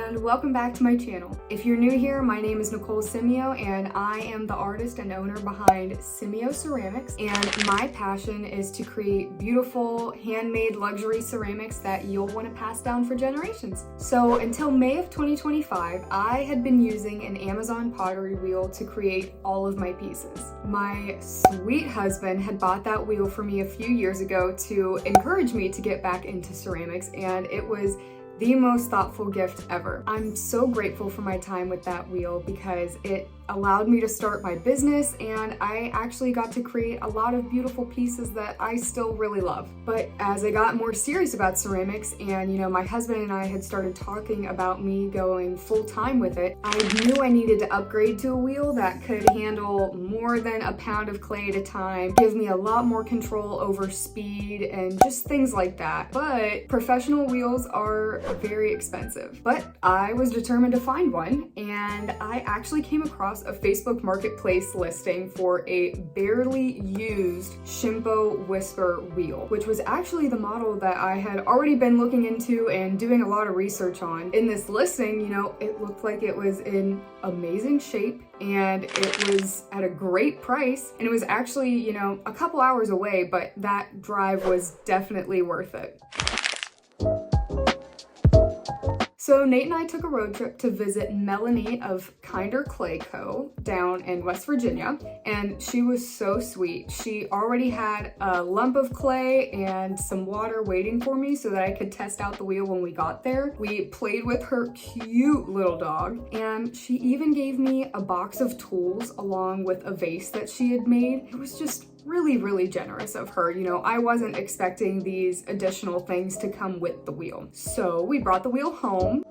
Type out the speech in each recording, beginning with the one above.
and welcome back to my channel. If you're new here, my name is Nicole Simeo and I am the artist and owner behind Simeo Ceramics, and my passion is to create beautiful handmade luxury ceramics that you'll want to pass down for generations. So until May of 2025, I had been using an Amazon pottery wheel to create all of my pieces. My sweet husband had bought that wheel for me a few years ago to encourage me to get back into ceramics, and it was the most thoughtful gift ever. I'm so grateful for my time with that wheel because it allowed me to start my business, and I actually got to create a lot of beautiful pieces that I still really love. But as I got more serious about ceramics and, my husband and I had started talking about me going full-time with it, I knew I needed to upgrade to a wheel that could handle more than a pound of clay at a time, give me a lot more control over speed and just things like that. But professional wheels are very expensive. But I was determined to find one, and I actually came across a Facebook Marketplace listing for a barely used Shimpo Whisper wheel, which was actually the model that I had already been looking into and doing a lot of research on. In this listing, it looked like it was in amazing shape and it was at a great price, and it was actually, a couple hours away, but that drive was definitely worth it. So Nate and I took a road trip to visit Melanie of Kinder Clay Co. down in West Virginia, and she was so sweet. She already had a lump of clay and some water waiting for me so that I could test out the wheel when we got there. We played with her cute little dog, and she even gave me a box of tools along with a vase that she had made. It was just really generous of her. I wasn't expecting these additional things to come with the wheel. So we brought the wheel home.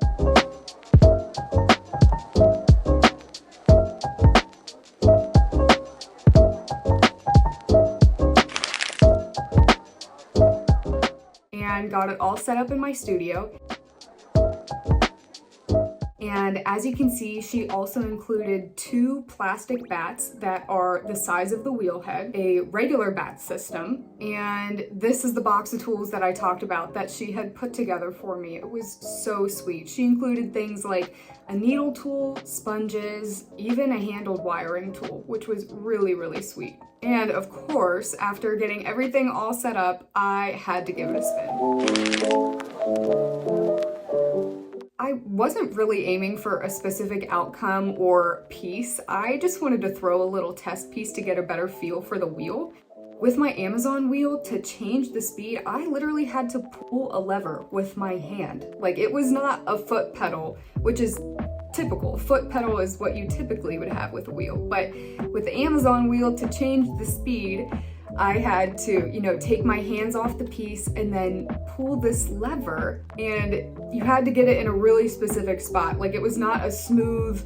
And got it all set up in my studio. And as you can see, she also included 2 plastic bats that are the size of the wheel head, a regular bat system, and this is the box of tools that I talked about that she had put together for me. It was so sweet. She included things like a needle tool, sponges, even a handled wiring tool, which was really sweet. And of course, after getting everything all set up, I had to give it a spin. I wasn't really aiming for a specific outcome or piece. I just wanted to throw a little test piece to get a better feel for the wheel. With my Amazon wheel, to change the speed, I literally had to pull a lever with my hand. Like, it was not a foot pedal, which is typical. Foot pedal is what you typically would have with a wheel. But with the Amazon wheel, to change the speed, I had to, take my hands off the piece and then pull this lever, and you had to get it in a really specific spot. Like, it was not a smooth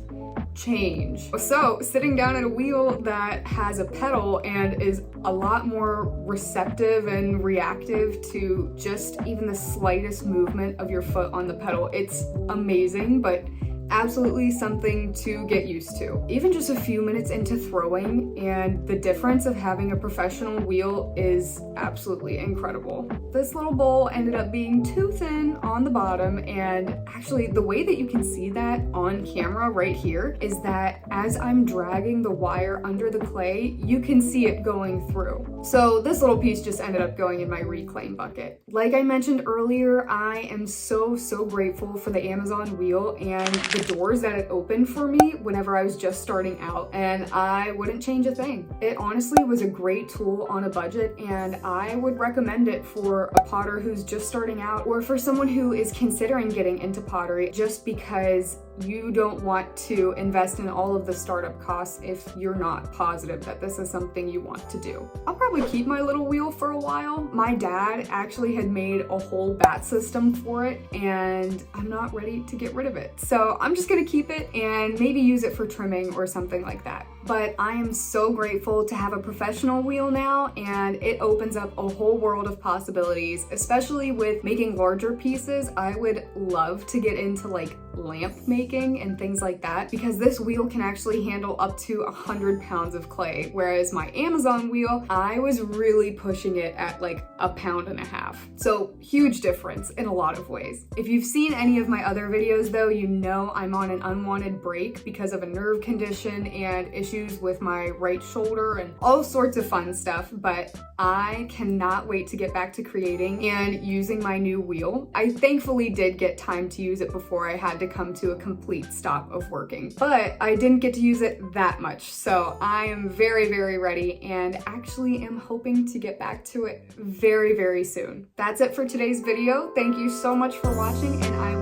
change. So sitting down at a wheel that has a pedal and is a lot more receptive and reactive to just even the slightest movement of your foot on the pedal, it's amazing, but absolutely something to get used to. Even just a few minutes into throwing, and the difference of having a professional wheel is absolutely incredible. This little bowl ended up being too thin on the bottom, and actually the way that you can see that on camera right here is that as I'm dragging the wire under the clay, you can see it going through. So this little piece just ended up going in my reclaim bucket. Like I mentioned earlier, I am so grateful for the Amazon wheel and the doors that it opened for me whenever I was just starting out, and I wouldn't change a thing. It honestly was a great tool on a budget, and I would recommend it for a potter who's just starting out, or for someone who is considering getting into pottery just because you don't want to invest in all of the startup costs if you're not positive that this is something you want to do. I'll probably keep my little wheel for a while. My dad actually had made a whole bat system for it, and I'm not ready to get rid of it. So I'm just gonna keep it and maybe use it for trimming or something like that. but I am so grateful to have a professional wheel now, and it opens up a whole world of possibilities, especially with making larger pieces. I would love to get into like lamp making and things like that, because this wheel can actually handle up to 100 pounds of clay, whereas my Amazon wheel, I was really pushing it at like 1.5 pounds. So huge difference in a lot of ways. If you've seen any of my other videos though, you know I'm on an unwanted break because of a nerve condition and issues with my right shoulder and all sorts of fun stuff, but I cannot wait to get back to creating and using my new wheel. I thankfully did get time to use it before I had to come to a complete stop of working, but I didn't get to use it that much. So I am very, very ready and actually am hoping to get back to it very, very soon. That's it for today's video. Thank you so much for watching, and I